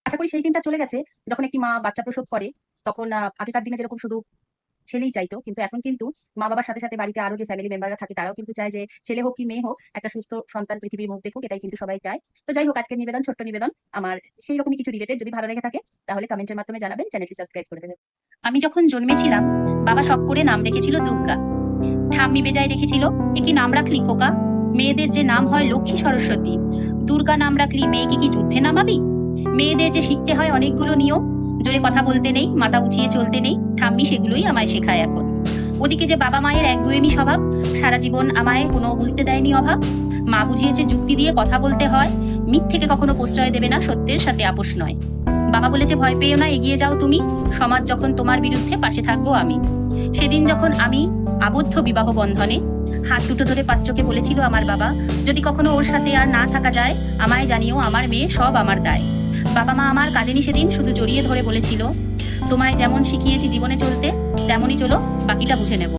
আশা করি সেই দিনটা চলে গেছে যখন একটি মা বাচ্চা প্রসব করে তখন আগেকার দিনে যেরকম শুধু ছেলেই চাইতো, কিন্তু এখন কিন্তু মা বাবার সাথে সাথে বাড়িতে আরো যে ফ্যামিলি মেম্বাররা থাকে তারাও কিন্তু চায় যে ছেলে হোক কি মেয়ে হোক একটা সুস্থ সন্তান পৃথিবীর মুখ দেখুক, এটাই কিন্তু সবাই চায়। তো যাই হোক, আজকের নিবেদন, ছোট্ট নিবেদন আমার সেই রকমই কিছু রিলেটেড। যদি ভালো লেগে থাকে তাহলে কমেন্টের মাধ্যমে জানাবেন, চ্যানেলটি সাবস্ক্রাইব করে দেবেন। আমি যখন জন্মেছিলাম বাবা শখ করে নাম রেখেছিল দুর্গা। ঠাম্মি বেজায় রেখেছিল, এ কি নাম রাখলি খোকা, মেয়েদের যে নাম হয় লক্ষ্মী সরস্বতী, দুর্গা নাম রাখলি মেয়েকে কি যুদ্ধে নামাবি? মেয়েদের যে শিখতে হয় অনেকগুলো নিয়ম, জোরে কথা বলতে নেই, মাথা উঁচিয়ে চলতে নেই, ঠাম্মি সেগুলোই আমায় শেখায় এখন। ওদিকে যে বাবা মায়ের একগুয়েমি স্বভাব, সারা জীবন আমায় কোনো বুঝতে দেয়নি অভাব। মা বুঝিয়েছে যুক্তি দিয়ে কথা বলতে হয়, মিথ্যেকে কখনো প্রশ্রয় দেবে না, সত্যের সাথে আপোষ নয়। বাবা বলেছে ভয় পেও না, এগিয়ে যাও তুমি, সমাজ যখন তোমার বিরুদ্ধে পাশে থাকবো আমি। সেদিন যখন আমি আবদ্ধ বিবাহ বন্ধনে, হাত দুটো ধরে পাত্রকে বলেছিল আমার বাবা, যদি কখনো ওর সাথে আর না থাকা যায় আমায় জানিও, আমার মেয়ে সব আমার দায়। বাবা মা আমার কাঁদেনি সেদিন, শুধু জড়িয়ে ধরে বলেছিল, তোমায় যেমন শিখিয়েছি জীবনে চলতে তেমনই চলো, বাকিটা বুঝে নেব।